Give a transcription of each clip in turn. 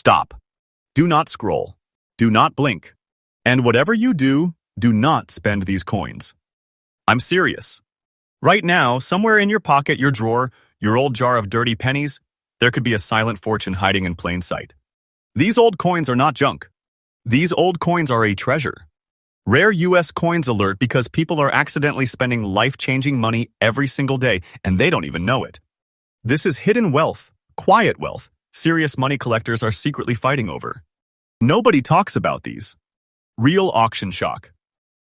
Stop. Do not scroll. Do not blink. And whatever you do, do not spend these coins. I'm serious. Right now, somewhere in your pocket, your drawer, your old jar of dirty pennies, there could be a silent fortune hiding in plain sight. These old coins are not junk. These old coins are a treasure. Rare U.S. coins alert because people are accidentally spending life-changing money every single day, and they don't even know it. This is hidden wealth, quiet wealth, serious money collectors are secretly fighting over. Nobody talks about these. Real auction shock.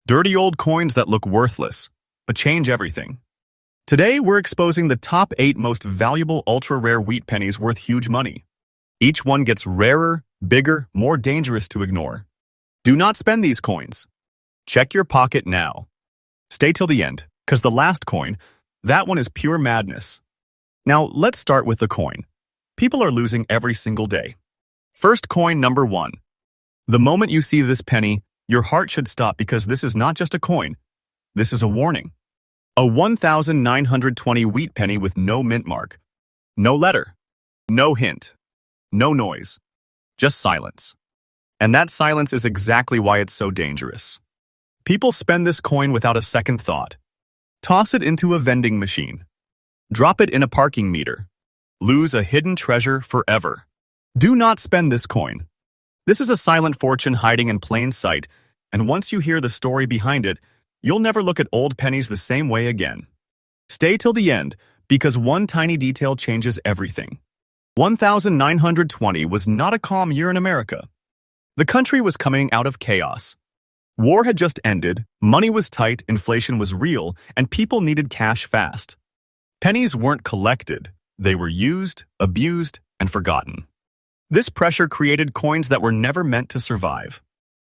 Dirty old coins that look worthless, but change everything. Today, we're exposing the top 8 most valuable ultra-rare wheat pennies worth huge money. Each one gets rarer, bigger, more dangerous to ignore. Do not spend these coins. Check your pocket now. Stay till the end, because the last coin, that one is pure madness. Now, let's start with the coin. People are losing every single day. First coin number 1. The moment you see this penny, your heart should stop because this is not just a coin. This is a warning. A 1,920 wheat penny with no mint mark. No letter. No hint. No noise. Just silence. And that silence is exactly why it's so dangerous. People spend this coin without a second thought. Toss it into a vending machine. Drop it in a parking meter. Lose a hidden treasure forever. Do not spend this coin. This is a silent fortune hiding in plain sight, and once you hear the story behind it, you'll never look at old pennies the same way again. Stay till the end, because one tiny detail changes everything. 1920 was not a calm year in America. The country was coming out of chaos. War had just ended, money was tight, inflation was real, and people needed cash fast. Pennies weren't collected. They were used, abused, and forgotten. This pressure created coins that were never meant to survive.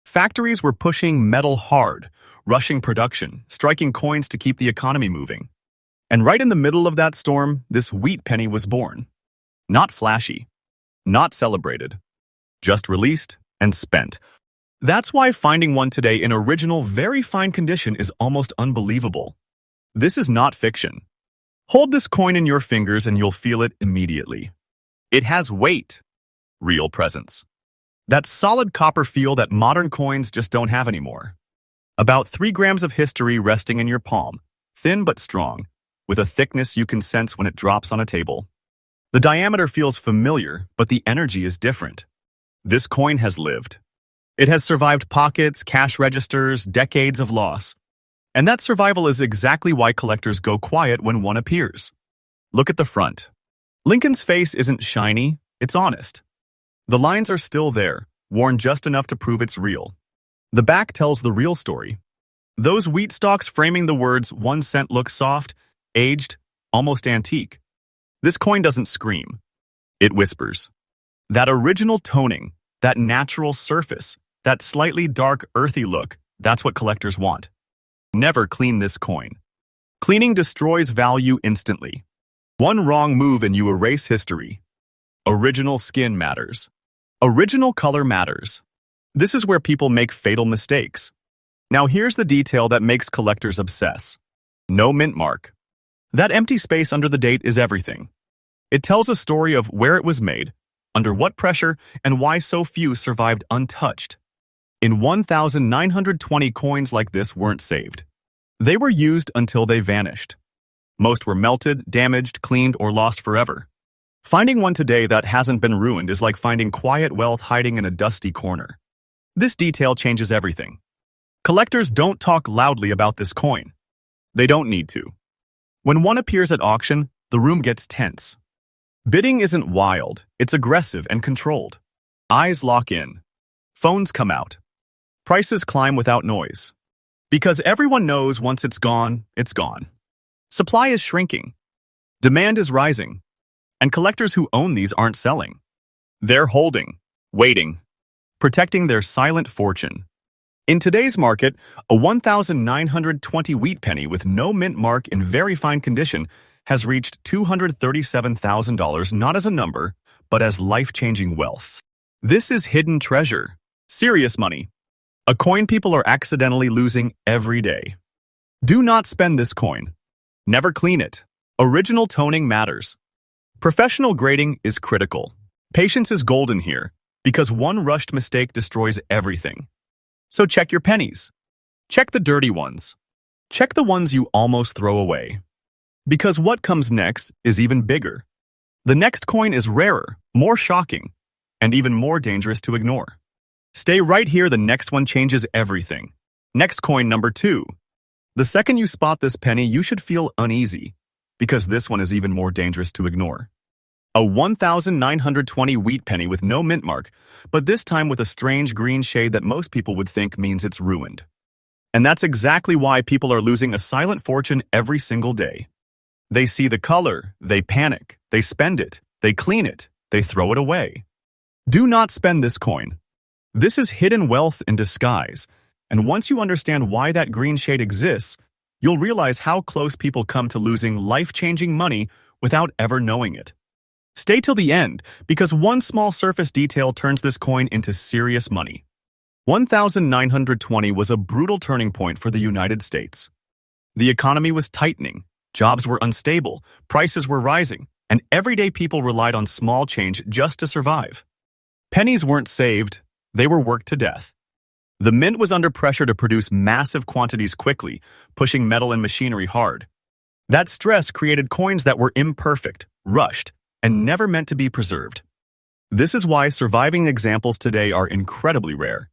Factories were pushing metal hard, rushing production, striking coins to keep the economy moving. And right in the middle of that storm, this wheat penny was born. Not flashy, not celebrated, just released and spent. That's why finding one today in original, very fine condition is almost unbelievable. This is not fiction. Hold this coin in your fingers and you'll feel it immediately. It has weight, real presence. That solid copper feel that modern coins just don't have anymore. About 3 grams of history resting in your palm, thin but strong, with a thickness you can sense when it drops on a table. The diameter feels familiar, but the energy is different. This coin has lived. It has survived pockets, cash registers, decades of loss. And that survival is exactly why collectors go quiet when one appears. Look at the front. Lincoln's face isn't shiny, it's honest. The lines are still there, worn just enough to prove it's real. The back tells the real story. Those wheat stalks framing the words 1 cent look soft, aged, almost antique. This coin doesn't scream. It whispers. That original toning, that natural surface, that slightly dark, earthy look, that's what collectors want. Never clean this coin. Cleaning destroys value instantly. One wrong move and you erase history. Original skin matters. Original color matters. This is where people make fatal mistakes. Now here's the detail that makes collectors obsess. No mint mark. That empty space under the date is everything. It tells a story of where it was made, under what pressure, and why so few survived untouched. In 1,920 coins like this weren't saved. They were used until they vanished. Most were melted, damaged, cleaned, or lost forever. Finding one today that hasn't been ruined is like finding quiet wealth hiding in a dusty corner. This detail changes everything. Collectors don't talk loudly about this coin. They don't need to. When one appears at auction, the room gets tense. Bidding isn't wild, it's aggressive and controlled. Eyes lock in. Phones come out. Prices climb without noise. Because everyone knows once it's gone, it's gone. Supply is shrinking. Demand is rising. And collectors who own these aren't selling. They're holding, waiting, protecting their silent fortune. In today's market, a 1,920 wheat penny with no mint mark in very fine condition has reached $237,000 not as a number, but as life-changing wealth. This is hidden treasure, serious money, a coin people are accidentally losing every day. Do not spend this coin. Never clean it. Original toning matters. Professional grading is critical. Patience is golden here. Because one rushed mistake destroys everything. So check your pennies. Check the dirty ones. Check the ones you almost throw away. Because what comes next is even bigger. The next coin is rarer, more shocking, and even more dangerous to ignore. Stay right here, the next one changes everything. Next coin number 2. The second you spot this penny, you should feel uneasy, because this one is even more dangerous to ignore. A 1,920 wheat penny with no mint mark, but this time with a strange green shade that most people would think means it's ruined. And that's exactly why people are losing a silent fortune every single day. They see the color, they panic, they spend it, they clean it, they throw it away. Do not spend this coin. This is hidden wealth in disguise, and once you understand why that green shade exists, you'll realize how close people come to losing life-changing money without ever knowing it. Stay till the end, because one small surface detail turns this coin into serious money. 1920 was a brutal turning point for the United States. The economy was tightening, jobs were unstable, prices were rising, and everyday people relied on small change just to survive. Pennies weren't saved, they were worked to death. The mint was under pressure to produce massive quantities quickly, pushing metal and machinery hard. That stress created coins that were imperfect, rushed, and never meant to be preserved. This is why surviving examples today are incredibly rare,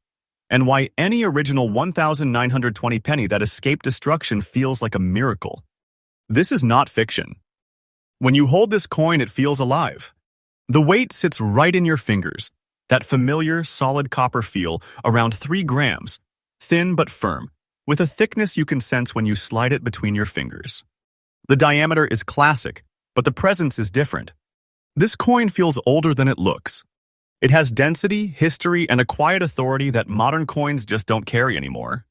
and why any original 1920 penny that escaped destruction feels like a miracle. This is not fiction. When you hold this coin, it feels alive. The weight sits right in your fingers, that familiar, solid copper feel, around 3 grams, thin but firm, with a thickness you can sense when you slide it between your fingers. The diameter is classic, but the presence is different. This coin feels older than it looks. It has density, history, and a quiet authority that modern coins just don't carry anymore.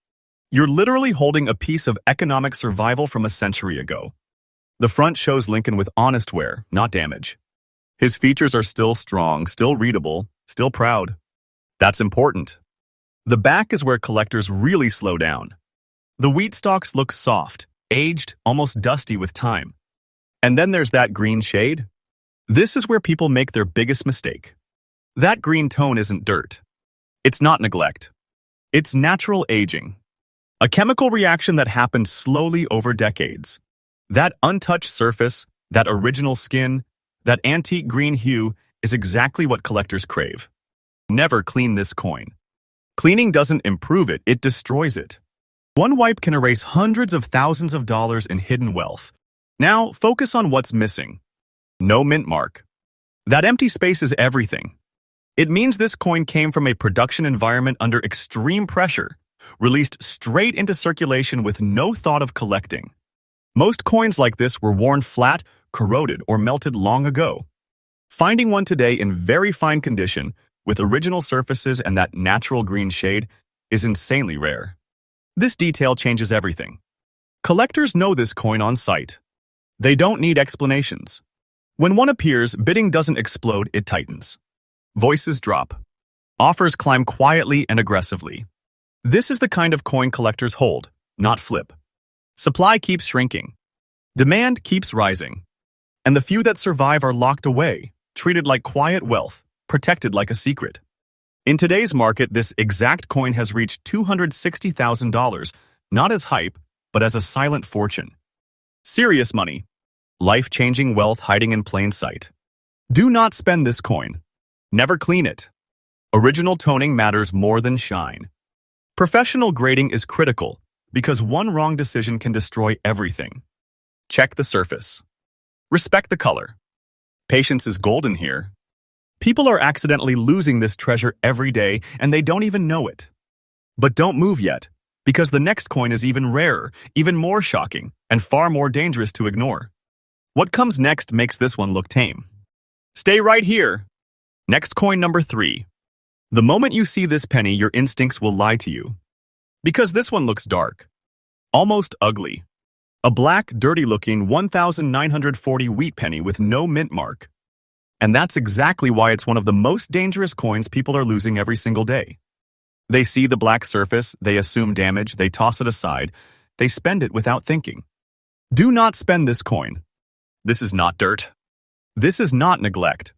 You're literally holding a piece of economic survival from a century ago. The front shows Lincoln with honest wear, not damage. His features are still strong, still readable, still proud. That's important. The back is where collectors really slow down. The wheat stalks look soft, aged, almost dusty with time. And then there's that green shade. This is where people make their biggest mistake. That green tone isn't dirt. It's not neglect. It's natural aging. A chemical reaction that happened slowly over decades. That untouched surface, that original skin, that antique green hue is exactly what collectors crave. Never clean this coin. Cleaning doesn't improve it, it destroys it. One wipe can erase hundreds of thousands of dollars in hidden wealth. Now, focus on what's missing. No mint mark. That empty space is everything. It means this coin came from a production environment under extreme pressure, released straight into circulation with no thought of collecting. Most coins like this were worn flat, corroded, or melted long ago. Finding one today in very fine condition, with original surfaces and that natural green shade, is insanely rare. This detail changes everything. Collectors know this coin on sight. They don't need explanations. When one appears, bidding doesn't explode, it tightens. Voices drop. Offers climb quietly and aggressively. This is the kind of coin collectors hold, not flip. Supply keeps shrinking. Demand keeps rising. And the few that survive are locked away, treated like quiet wealth, protected like a secret. In today's market, this exact coin has reached $260,000, not as hype, but as a silent fortune. Serious money. Life-changing wealth hiding in plain sight. Do not spend this coin. Never clean it. Original toning matters more than shine. Professional grading is critical because one wrong decision can destroy everything. Check the surface. Respect the color. Patience is golden here. People are accidentally losing this treasure every day and they don't even know it. But don't move yet, because the next coin is even rarer, even more shocking, and far more dangerous to ignore. What comes next makes this one look tame. Stay right here. Next coin number 3. The moment you see this penny, your instincts will lie to you. Because this one looks dark. Almost ugly. A black, dirty-looking 1940 wheat penny with no mint mark. And that's exactly why it's one of the most dangerous coins people are losing every single day. They see the black surface, they assume damage, they toss it aside, they spend it without thinking. Do not spend this coin. This is not dirt. This is not neglect.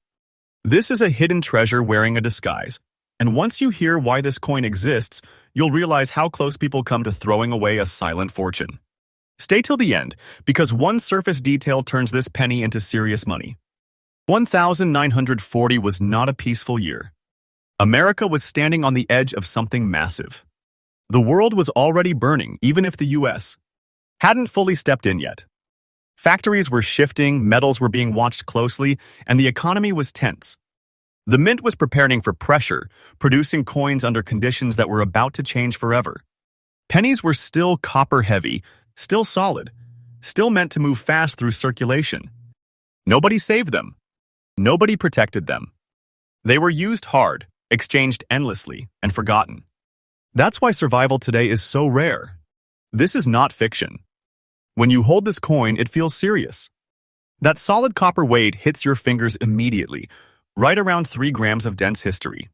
This is a hidden treasure wearing a disguise, and once you hear why this coin exists, you'll realize how close people come to throwing away a silent fortune. Stay till the end, because one surface detail turns this penny into serious money. 1940 was not a peaceful year. America was standing on the edge of something massive. The world was already burning, even if the U.S. hadn't fully stepped in yet. Factories were shifting, metals were being watched closely, and the economy was tense. The mint was preparing for pressure, producing coins under conditions that were about to change forever. Pennies were still copper-heavy, still solid, still meant to move fast through circulation. Nobody saved them. Nobody protected them. They were used hard, exchanged endlessly, and forgotten. That's why survival today is so rare. This is not fiction. When you hold this coin, it feels serious. That solid copper weight hits your fingers immediately, right around 3 grams of dense history.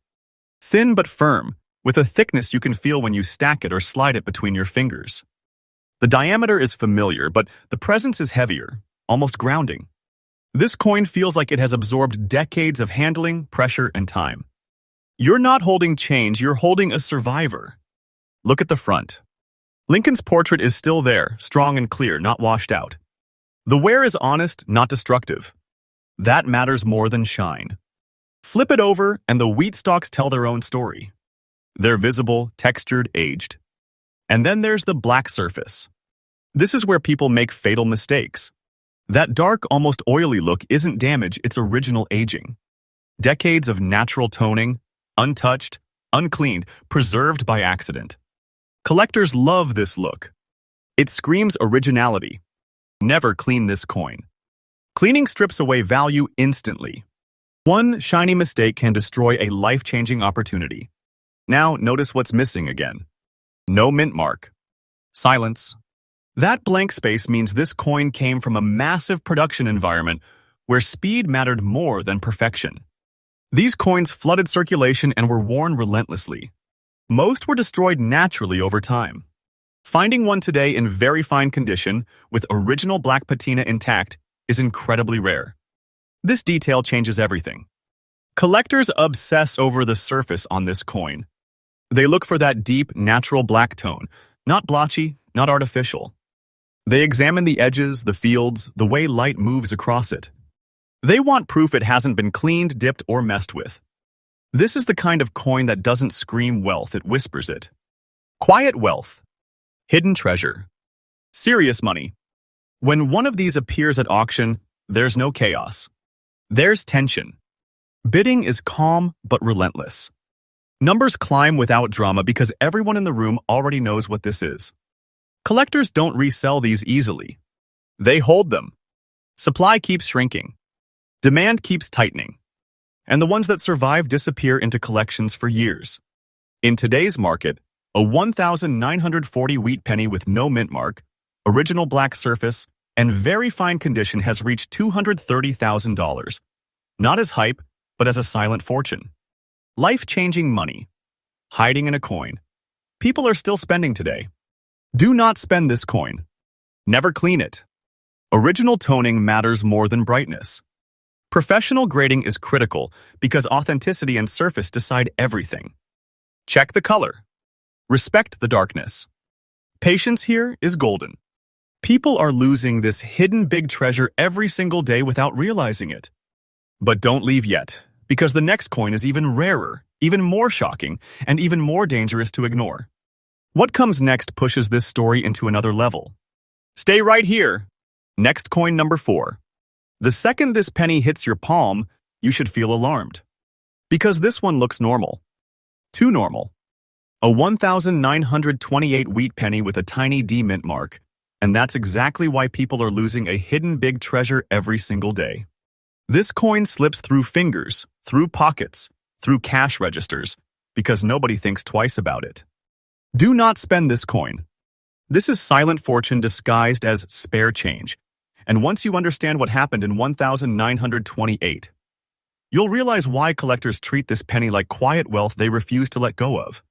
Thin but firm, with a thickness you can feel when you stack it or slide it between your fingers. The diameter is familiar, but the presence is heavier, almost grounding. This coin feels like it has absorbed decades of handling, pressure, and time. You're not holding change, you're holding a survivor. Look at the front. Lincoln's portrait is still there, strong and clear, not washed out. The wear is honest, not destructive. That matters more than shine. Flip it over, and the wheat stalks tell their own story. They're visible, textured, aged. And then there's the black surface. This is where people make fatal mistakes. That dark, almost oily look isn't damage, it's original aging. Decades of natural toning, untouched, uncleaned, preserved by accident. Collectors love this look. It screams originality. Never clean this coin. Cleaning strips away value instantly. One shiny mistake can destroy a life-changing opportunity. Now, notice what's missing again. No mint mark. Silence. That blank space means this coin came from a massive production environment where speed mattered more than perfection. These coins flooded circulation and were worn relentlessly. Most were destroyed naturally over time. Finding one today in very fine condition, with original black patina intact, is incredibly rare. This detail changes everything. Collectors obsess over the surface on this coin. They look for that deep, natural black tone, not blotchy, not artificial. They examine the edges, the fields, the way light moves across it. They want proof it hasn't been cleaned, dipped, or messed with. This is the kind of coin that doesn't scream wealth, it whispers it. Quiet wealth. Hidden treasure. Serious money. When one of these appears at auction, there's no chaos. There's tension. Bidding is calm but relentless. Numbers climb without drama because everyone in the room already knows what this is. Collectors don't resell these easily. They hold them. Supply keeps shrinking. Demand keeps tightening. And the ones that survive disappear into collections for years. In today's market, a 1940 wheat penny with no mint mark, original black surface, and very fine condition has reached $230,000. Not as hype, but as a silent fortune. Life-changing money. Hiding in a coin. People are still spending today. Do not spend this coin. Never clean it. Original toning matters more than brightness. Professional grading is critical because authenticity and surface decide everything. Check the color. Respect the darkness. Patience here is golden. People are losing this hidden big treasure every single day without realizing it. But don't leave yet, because the next coin is even rarer, even more shocking, and even more dangerous to ignore. What comes next pushes this story into another level. Stay right here. Next coin number 4. The second this penny hits your palm, you should feel alarmed. Because this one looks normal. Too normal. A 1928 wheat penny with a tiny D mint mark, and that's exactly why people are losing a hidden big treasure every single day. This coin slips through fingers, through pockets, through cash registers, because nobody thinks twice about it. Do not spend this coin. This is silent fortune disguised as spare change, and once you understand what happened in 1928, you'll realize why collectors treat this penny like quiet wealth they refuse to let go of.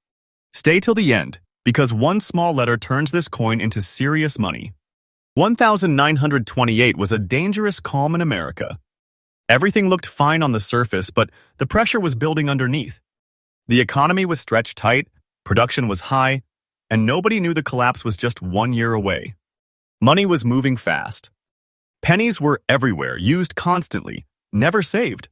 Stay till the end, because one small letter turns this coin into serious money. 1928 was a dangerous calm in America. Everything looked fine on the surface, but the pressure was building underneath. The economy was stretched tight, production was high, and nobody knew the collapse was just 1 year away. Money was moving fast. Pennies were everywhere, used constantly, never saved.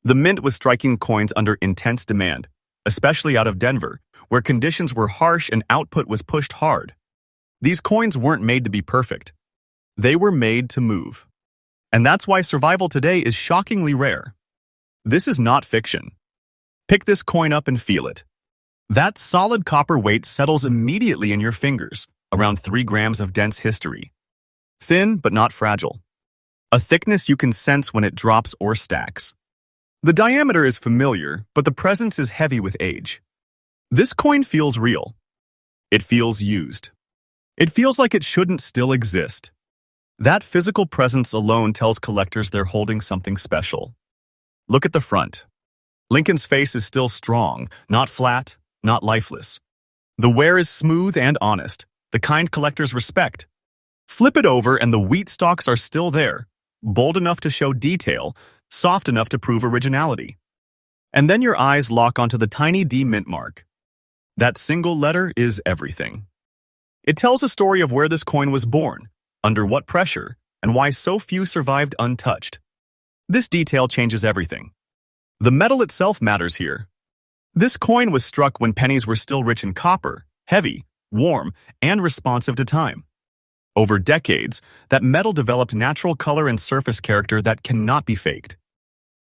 The mint was striking coins under intense demand, especially out of Denver, where conditions were harsh and output was pushed hard. These coins weren't made to be perfect. They were made to move. And that's why survival today is shockingly rare. This is not fiction. Pick this coin up and feel it. That solid copper weight settles immediately in your fingers, around 3 grams of dense history. Thin but not fragile. A thickness you can sense when it drops or stacks. The diameter is familiar, but the presence is heavy with age. This coin feels real. It feels used. It feels like it shouldn't still exist. That physical presence alone tells collectors they're holding something special. Look at the front. Lincoln's face is still strong, not flat, not lifeless. The wear is smooth and honest, the kind collectors respect. Flip it over and the wheat stalks are still there, bold enough to show detail, soft enough to prove originality. And then your eyes lock onto the tiny D mint mark. That single letter is everything. It tells a story of where this coin was born, under what pressure, and why so few survived untouched. This detail changes everything. The metal itself matters here. This coin was struck when pennies were still rich in copper, heavy, warm, and responsive to time. Over decades, that metal developed natural color and surface character that cannot be faked.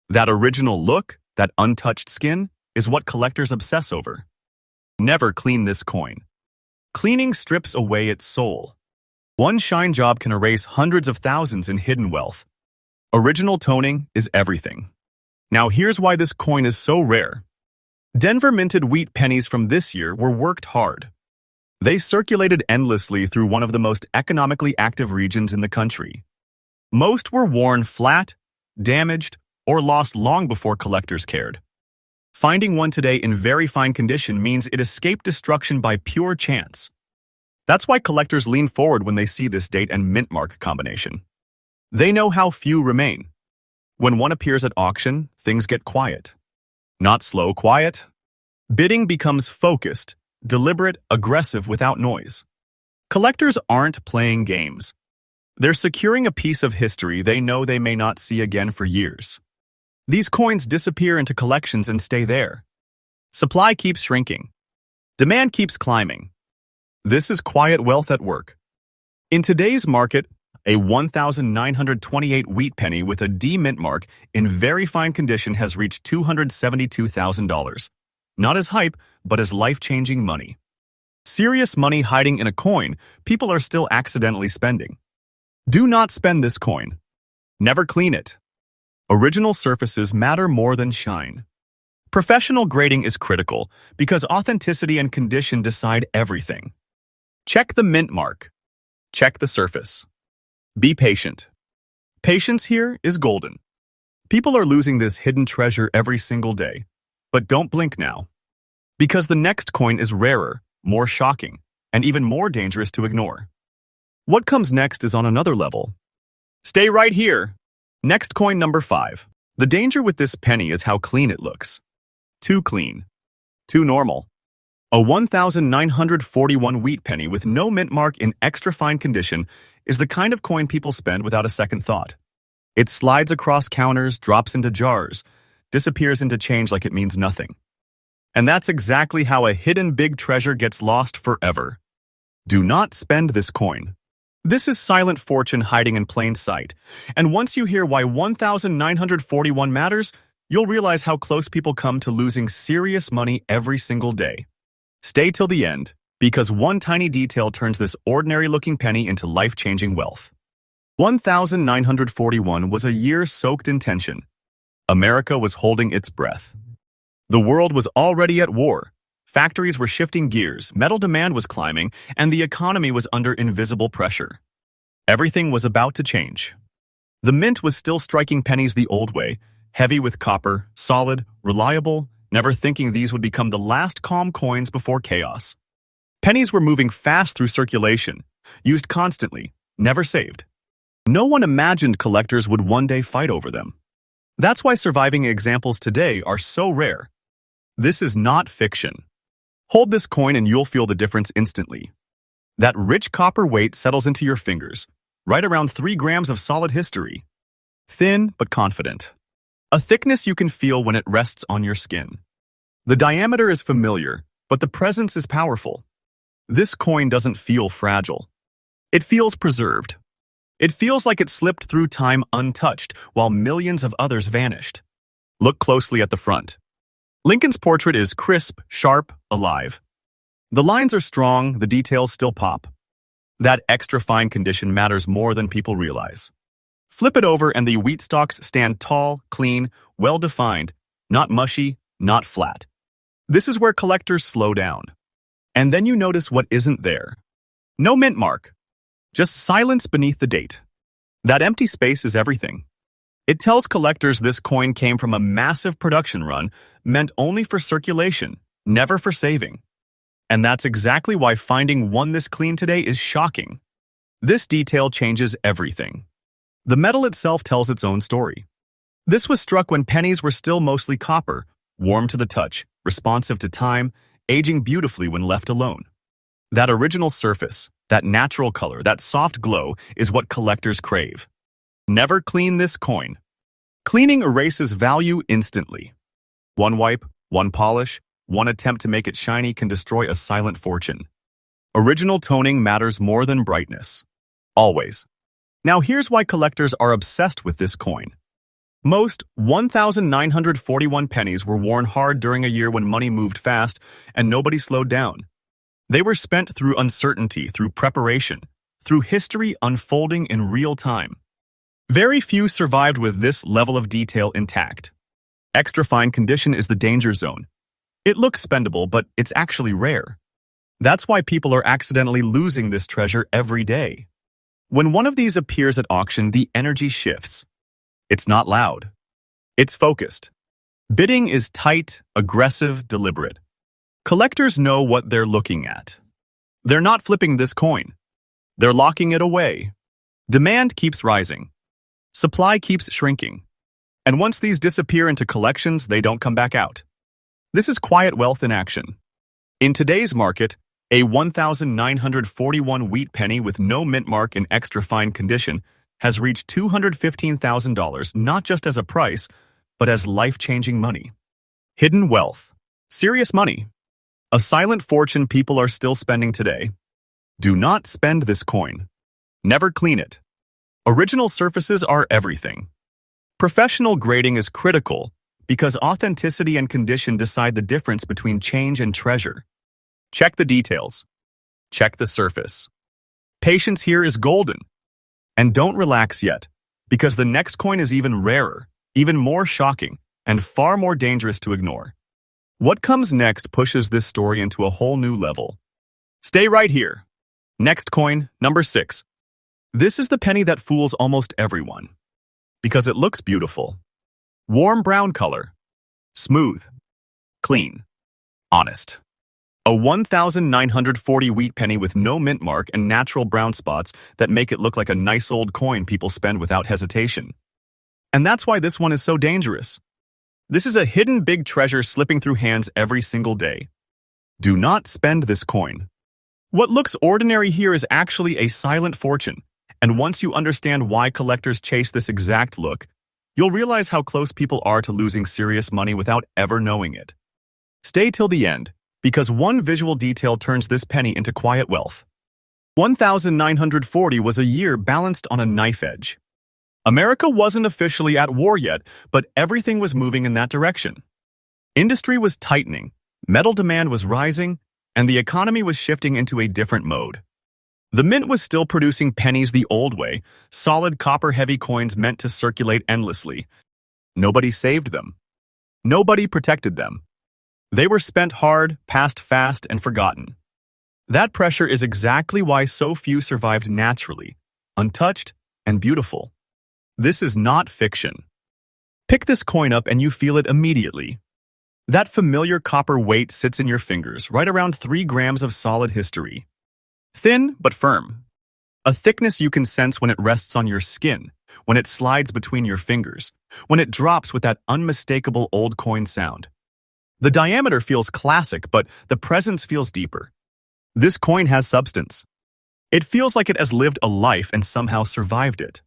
That original look, that untouched skin, is what collectors obsess over. Never clean this coin. Cleaning strips away its soul. One shine job can erase hundreds of thousands in hidden wealth. Original toning is everything. Now here's why this coin is so rare. Denver minted wheat pennies from this year were worked hard. They circulated endlessly through one of the most economically active regions in the country. Most were worn flat, damaged, or lost long before collectors cared. Finding one today in very fine condition means it escaped destruction by pure chance. That's why collectors lean forward when they see this date and mint mark combination. They know how few remain. When one appears at auction, things get quiet. Not slow quiet. Bidding becomes focused, deliberate, aggressive without noise. Collectors aren't playing games. They're securing a piece of history they know they may not see again for years. These coins disappear into collections and stay there. Supply keeps shrinking. Demand keeps climbing. This is quiet wealth at work. In today's market, a 1,928 wheat penny with a D mint mark in very fine condition has reached $272,000. Not as hype, but as life-changing money. Serious money hiding in a coin people are still accidentally spending. Do not spend this coin. Never clean it. Original surfaces matter more than shine. Professional grading is critical because authenticity and condition decide everything. Check the mint mark. Check the surface. Be patient. Patience here is golden. People are losing this hidden treasure every single day. But don't blink now. Because the next coin is rarer, more shocking, and even more dangerous to ignore. What comes next is on another level. Stay right here. Next coin number 5. The danger with this penny is how clean it looks. Too clean. Too normal. A 1,941 wheat penny with no mint mark in extra fine condition is the kind of coin people spend without a second thought. It slides across counters, drops into jars, disappears into change like it means nothing. And that's exactly how a hidden big treasure gets lost forever. Do not spend this coin. This is silent fortune hiding in plain sight. And once you hear why 1,941 matters, you'll realize how close people come to losing serious money every single day. Stay till the end, because one tiny detail turns this ordinary-looking penny into life-changing wealth. 1,941 was a year soaked in tension. America was holding its breath. The world was already at war. Factories were shifting gears, metal demand was climbing, and the economy was under invisible pressure. Everything was about to change. The mint was still striking pennies the old way, heavy with copper, solid, reliable, never thinking these would become the last calm coins before chaos. Pennies were moving fast through circulation, used constantly, never saved. No one imagined collectors would one day fight over them. That's why surviving examples today are so rare. This is not fiction. Hold this coin and you'll feel the difference instantly. That rich copper weight settles into your fingers, right around 3 grams of solid history. Thin but confident. A thickness you can feel when it rests on your skin. The diameter is familiar, but the presence is powerful. This coin doesn't feel fragile. It feels preserved. It feels like it slipped through time untouched while millions of others vanished. Look closely at the front. Lincoln's portrait is crisp, sharp, alive. The lines are strong, the details still pop. That extra fine condition matters more than people realize. Flip it over and the wheat stalks stand tall, clean, well-defined, not mushy, not flat. This is where collectors slow down. And then you notice what isn't there. No mint mark. Just silence beneath the date. That empty space is everything. It tells collectors this coin came from a massive production run meant only for circulation, never for saving. And that's exactly why finding one this clean today is shocking. This detail changes everything. The metal itself tells its own story. This was struck when pennies were still mostly copper, warm to the touch, responsive to time, aging beautifully when left alone. That original surface, that natural color, that soft glow is what collectors crave. Never clean this coin. Cleaning erases value instantly. One wipe, one polish, one attempt to make it shiny can destroy a silent fortune. Original toning matters more than brightness. Always. Now here's why collectors are obsessed with this coin. Most 1,941 pennies were worn hard during a year when money moved fast and nobody slowed down. They were spent through uncertainty, through preparation, through history unfolding in real time. Very few survived with this level of detail intact. Extra fine condition is the danger zone. It looks spendable, but it's actually rare. That's why people are accidentally losing this treasure every day. When one of these appears at auction, the energy shifts. It's not loud. It's focused. Bidding is tight, aggressive, deliberate. Collectors know what they're looking at. They're not flipping this coin. They're locking it away. Demand keeps rising. Supply keeps shrinking. And once these disappear into collections, they don't come back out. This is quiet wealth in action. In today's market, a 1,941 wheat penny with no mint mark in extra fine condition has reached $215,000 not just as a price, but as life-changing money. Hidden wealth. Serious money. A silent fortune people are still spending today. Do not spend this coin. Never clean it. Original surfaces are everything. Professional grading is critical because authenticity and condition decide the difference between change and treasure. Check the details. Check the surface. Patience here is golden. And don't relax yet, because the next coin is even rarer, even more shocking, and far more dangerous to ignore. What comes next pushes this story into a whole new level. Stay right here. Next coin, number 6. This is the penny that fools almost everyone. Because it looks beautiful. Warm brown color. Smooth. Clean. Honest. A 1,940 wheat penny with no mint mark and natural brown spots that make it look like a nice old coin people spend without hesitation. And that's why this one is so dangerous. This is a hidden big treasure slipping through hands every single day. Do not spend this coin. What looks ordinary here is actually a silent fortune, and once you understand why collectors chase this exact look, you'll realize how close people are to losing serious money without ever knowing it. Stay till the end, because one visual detail turns this penny into quiet wealth. 1,940 was a year balanced on a knife edge. America wasn't officially at war yet, but everything was moving in that direction. Industry was tightening, metal demand was rising, and the economy was shifting into a different mode. The mint was still producing pennies the old way, solid copper-heavy coins meant to circulate endlessly. Nobody saved them. Nobody protected them. They were spent hard, passed fast, and forgotten. That pressure is exactly why so few survived naturally, untouched, and beautiful. This is not fiction. Pick this coin up and you feel it immediately. That familiar copper weight sits in your fingers, right around 3 grams of solid history. Thin but firm. A thickness you can sense when it rests on your skin, when it slides between your fingers, when it drops with that unmistakable old coin sound. The diameter feels classic, but the presence feels deeper. This coin has substance. It feels like it has lived a life and somehow survived it.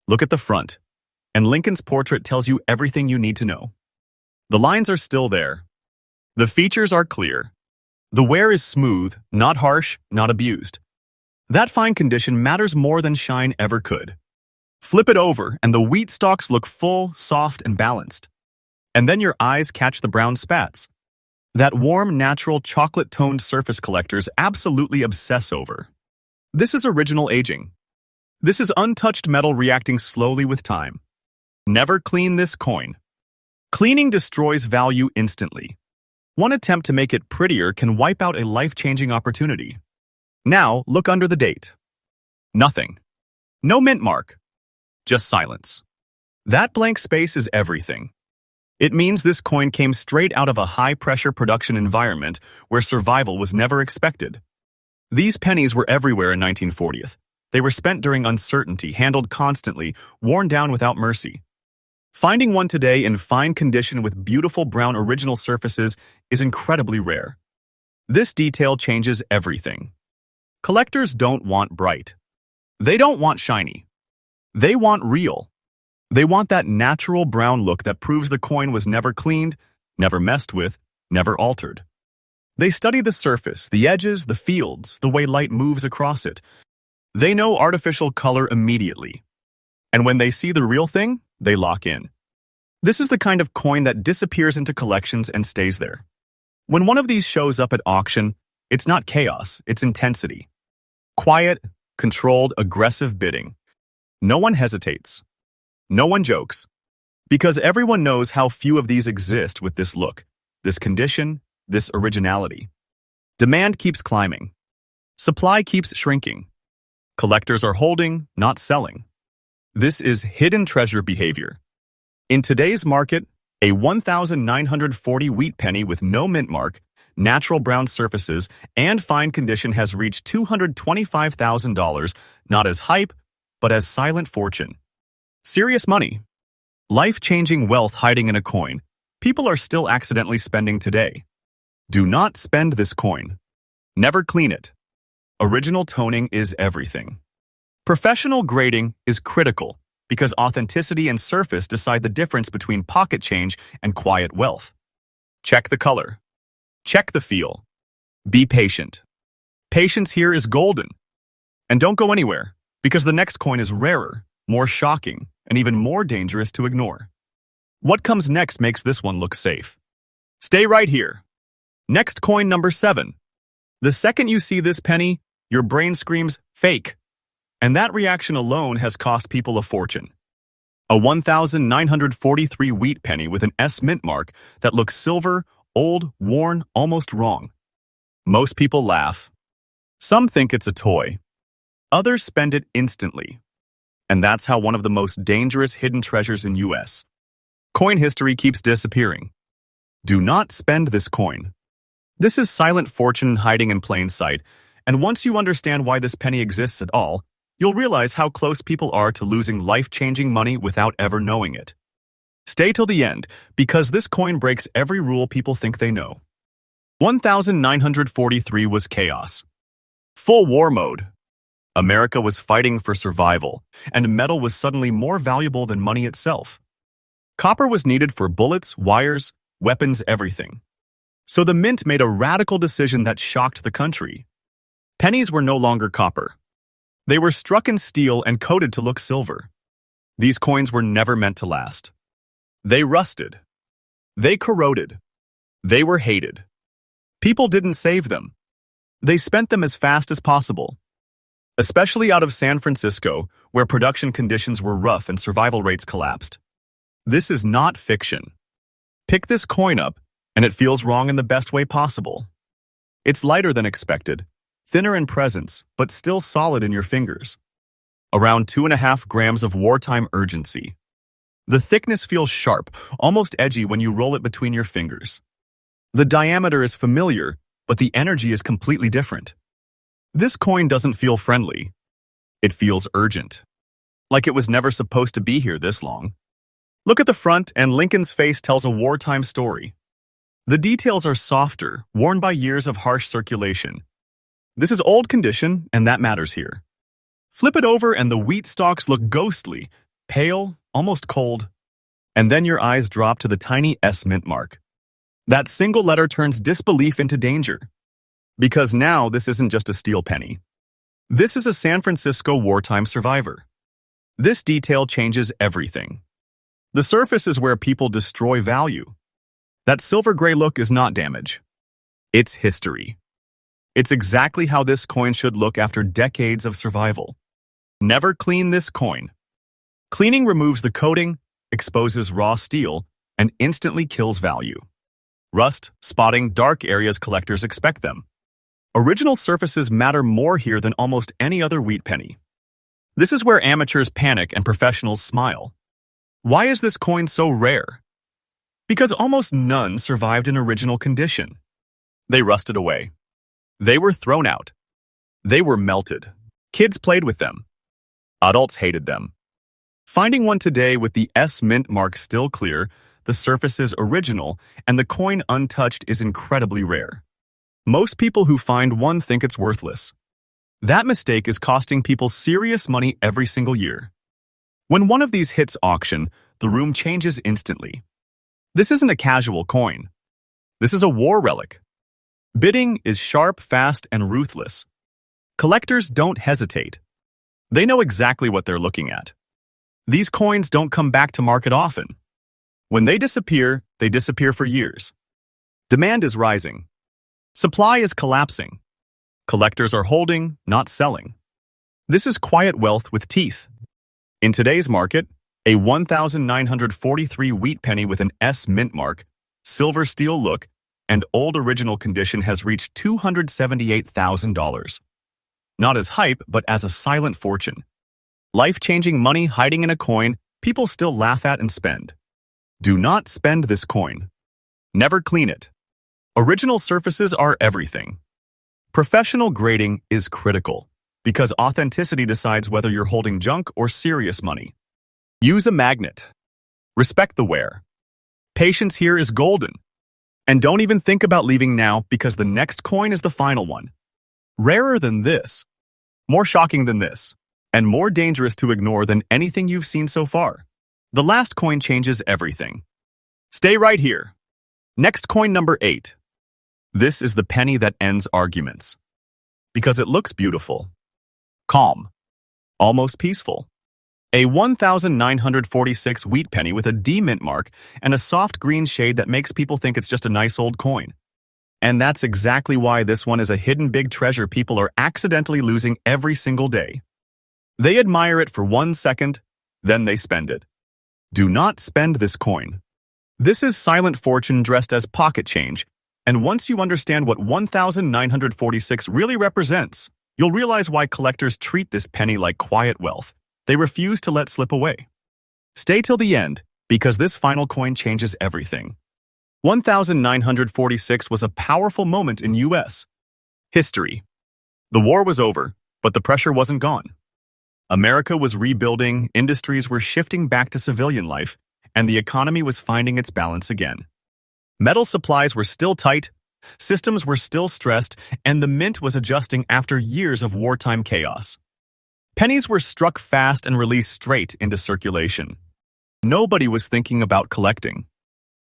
Look at the front, and Lincoln's portrait tells you everything you need to know. The lines are still there. The features are clear. The wear is smooth, not harsh, not abused. That fine condition matters more than shine ever could. Flip it over, and the wheat stalks look full, soft, and balanced. And then your eyes catch the brown spats. That warm, natural, chocolate-toned surface collectors absolutely obsess over. This is original aging. This is untouched metal reacting slowly with time. Never clean this coin. Cleaning destroys value instantly. One attempt to make it prettier can wipe out a life-changing opportunity. Now, look under the date. Nothing. No mint mark. Just silence. That blank space is everything. It means this coin came straight out of a high-pressure production environment where survival was never expected. These pennies were everywhere in 1940. They were spent during uncertainty, handled constantly, worn down without mercy. Finding one today in fine condition with beautiful brown original surfaces is incredibly rare. This detail changes everything. Collectors don't want bright. They don't want shiny. They want real. They want that natural brown look that proves the coin was never cleaned, never messed with, never altered. They study the surface, the edges, the fields, the way light moves across it. They know artificial color immediately. And when they see the real thing, they lock in. This is the kind of coin that disappears into collections and stays there. When one of these shows up at auction, it's not chaos, it's intensity. Quiet, controlled, aggressive bidding. No one hesitates. No one jokes. Because everyone knows how few of these exist with this look, this condition, this originality. Demand keeps climbing. Supply keeps shrinking. Collectors are holding, not selling. This is hidden treasure behavior. In today's market, a 1,940 wheat penny with no mint mark, natural brown surfaces, and fine condition has reached $225,000, not as hype, but as silent fortune. Serious money. Life-changing wealth hiding in a coin. People are still accidentally spending today. Do not spend this coin. Never clean it. Original toning is everything. Professional grading is critical because authenticity and surface decide the difference between pocket change and quiet wealth. Check the color. Check the feel. Be patient. Patience here is golden. And don't go anywhere, because the next coin is rarer, more shocking, and even more dangerous to ignore. What comes next makes this one look safe. Stay right here. Next coin number 7. The second you see this penny, your brain screams, fake. And that reaction alone has cost people a fortune. A 1,943 wheat penny with an S mint mark that looks silver, old, worn, almost wrong. Most people laugh. Some think it's a toy. Others spend it instantly. And that's how one of the most dangerous hidden treasures in U.S. coin history keeps disappearing. Do not spend this coin. This is silent fortune hiding in plain sight, and once you understand why this penny exists at all, you'll realize how close people are to losing life-changing money without ever knowing it. Stay till the end, because this coin breaks every rule people think they know. 1943 was chaos. Full war mode. America was fighting for survival, and metal was suddenly more valuable than money itself. Copper was needed for bullets, wires, weapons, everything. So the mint made a radical decision that shocked the country. Pennies were no longer copper. They were struck in steel and coated to look silver. These coins were never meant to last. They rusted. They corroded. They were hated. People didn't save them. They spent them as fast as possible. Especially out of San Francisco, where production conditions were rough and survival rates collapsed. This is not fiction. Pick this coin up, and it feels wrong in the best way possible. It's lighter than expected, thinner in presence, but still solid in your fingers. Around 2.5 grams of wartime urgency. The thickness feels sharp, almost edgy when you roll it between your fingers. The diameter is familiar, but the energy is completely different. This coin doesn't feel friendly. It feels urgent, like it was never supposed to be here this long. Look at the front, and Lincoln's face tells a wartime story. The details are softer, worn by years of harsh circulation. This is old condition, and that matters here. Flip it over, and the wheat stalks look ghostly, pale, almost cold. And then your eyes drop to the tiny S mint mark. That single letter turns disbelief into danger. Because now this isn't just a steel penny. This is a San Francisco wartime survivor. This detail changes everything. The surface is where people destroy value. That silver gray look is not damage. It's history. It's exactly how this coin should look after decades of survival. Never clean this coin. Cleaning removes the coating, exposes raw steel, and instantly kills value. Rust, spotting, dark areas collectors expect them. Original surfaces matter more here than almost any other wheat penny. This is where amateurs panic and professionals smile. Why is this coin so rare? Because almost none survived in original condition. They rusted away. They were thrown out. They were melted. Kids played with them. Adults hated them. Finding one today with the S mint mark still clear, the surface is original, and the coin untouched is incredibly rare. Most people who find one think it's worthless. That mistake is costing people serious money every single year. When one of these hits auction, the room changes instantly. This isn't a casual coin. This is a war relic. Bidding is sharp, fast, and ruthless. Collectors don't hesitate. They know exactly what they're looking at. These coins don't come back to market often. When they disappear for years. Demand is rising. Supply is collapsing. Collectors are holding, not selling. This is quiet wealth with teeth. In today's market, a 1,943 wheat penny with an S mint mark, silver steel look, and old original condition has reached $278,000. Not as hype, but as a silent fortune. Life-changing money hiding in a coin people still laugh at and spend. Do not spend this coin. Never clean it. Original surfaces are everything. Professional grading is critical because authenticity decides whether you're holding junk or serious money. Use a magnet. Respect the wear. Patience here is golden. And don't even think about leaving now because the next coin is the final one. Rarer than this, more shocking than this, and more dangerous to ignore than anything you've seen so far. The last coin changes everything. Stay right here. Next coin number 8. This is the penny that ends arguments. Because it looks beautiful. Calm. Almost peaceful. A 1,946 wheat penny with a D mint mark and a soft green shade that makes people think it's just a nice old coin. And that's exactly why this one is a hidden big treasure people are accidentally losing every single day. They admire it for 1 second, then they spend it. Do not spend this coin. This is silent fortune dressed as pocket change, and once you understand what 1,946 really represents, you'll realize why collectors treat this penny like quiet wealth. They refuse to let slip away. Stay till the end, because this final coin changes everything. 1,946 was a powerful moment in U.S. history. The war was over, but the pressure wasn't gone. America was rebuilding, industries were shifting back to civilian life, and the economy was finding its balance again. Metal supplies were still tight, systems were still stressed, and the mint was adjusting after years of wartime chaos. Pennies were struck fast and released straight into circulation. Nobody was thinking about collecting.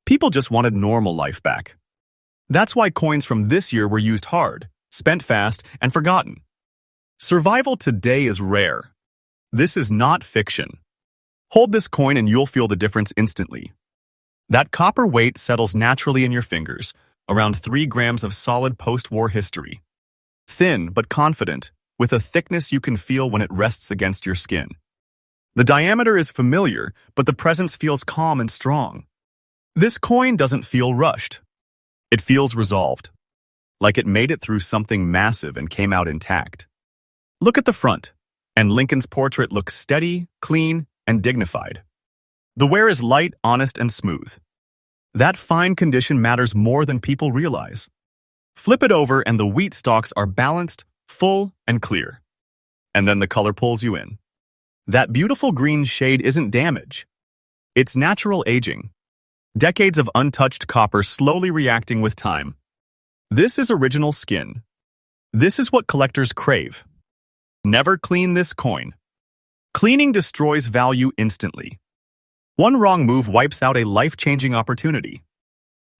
People just wanted normal life back. That's why coins from this year were used hard, spent fast, and forgotten. Survival today is rare. This is not fiction. Hold this coin and you'll feel the difference instantly. That copper weight settles naturally in your fingers, around 3 grams of solid post-war history. Thin but confident, with a thickness you can feel when it rests against your skin. The diameter is familiar, but the presence feels calm and strong. This coin doesn't feel rushed. It feels resolved, like it made it through something massive and came out intact. Look at the front, and Lincoln's portrait looks steady, clean, and dignified. The wear is light, honest, and smooth. That fine condition matters more than people realize. Flip it over and the wheat stalks are balanced, full, and clear. and then the color pulls you in. That beautiful green shade isn't damage. It's natural aging. Decades of untouched copper slowly reacting with time. This is original skin. This is what collectors crave. Never clean this coin. Cleaning destroys value instantly. One wrong move wipes out a life-changing opportunity.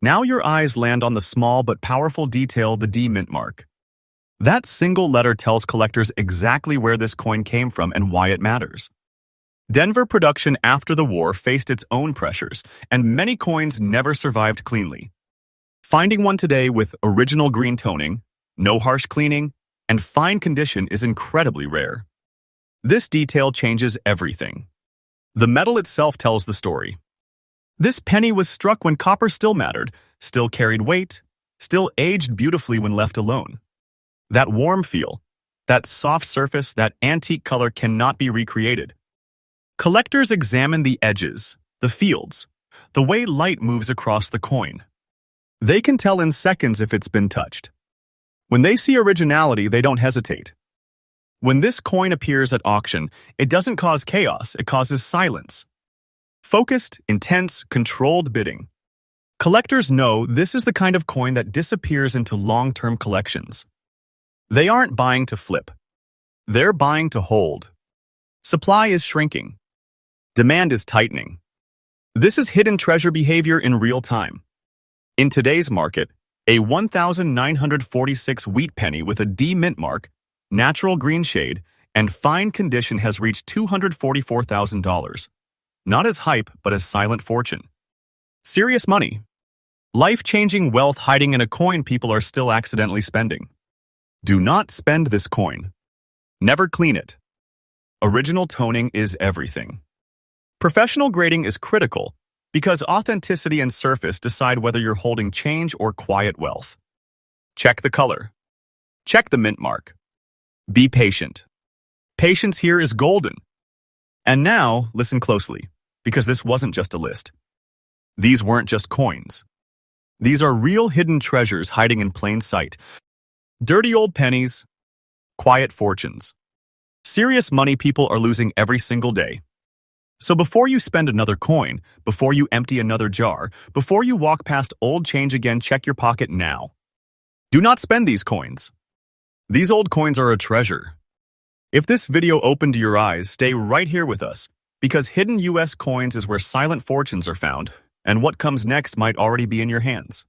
Now your eyes land on the small but powerful detail, the D mint mark. That single letter tells collectors exactly where this coin came from and why it matters. Denver production after the war faced its own pressures, and many coins never survived cleanly. Finding one today with original green toning, no harsh cleaning, and fine condition is incredibly rare. This detail changes everything. The metal itself tells the story. This penny was struck when copper still mattered, still carried weight, still aged beautifully when left alone. That warm feel, that soft surface, that antique color cannot be recreated. Collectors examine the edges, the fields, the way light moves across the coin. They can tell in seconds if it's been touched. When they see originality, they don't hesitate. When this coin appears at auction, it doesn't cause chaos, it causes silence. Focused, intense, controlled bidding. Collectors know this is the kind of coin that disappears into long-term collections. They aren't buying to flip. They're buying to hold. Supply is shrinking. Demand is tightening. This is hidden treasure behavior in real time. In today's market, a 1,946 wheat penny with a D mint mark, natural green shade, and fine condition has reached $244,000. Not as hype, but as silent fortune. Serious money. Life-changing wealth hiding in a coin people are still accidentally spending. Do not spend this coin. Never clean it. Original toning is everything. Professional grading is critical because authenticity and surface decide whether you're holding change or quiet wealth. Check the color. Check the mint mark. Be patient. Patience here is golden. And now, listen closely, because this wasn't just a list. These weren't just coins. These are real hidden treasures hiding in plain sight. Dirty old pennies, quiet fortunes. Serious money people are losing every single day. So before you spend another coin, before you empty another jar, before you walk past old change again, check your pocket now. Do not spend these coins. These old coins are a treasure. If this video opened your eyes, stay right here with us, because hidden US coins is where silent fortunes are found, and what comes next might already be in your hands.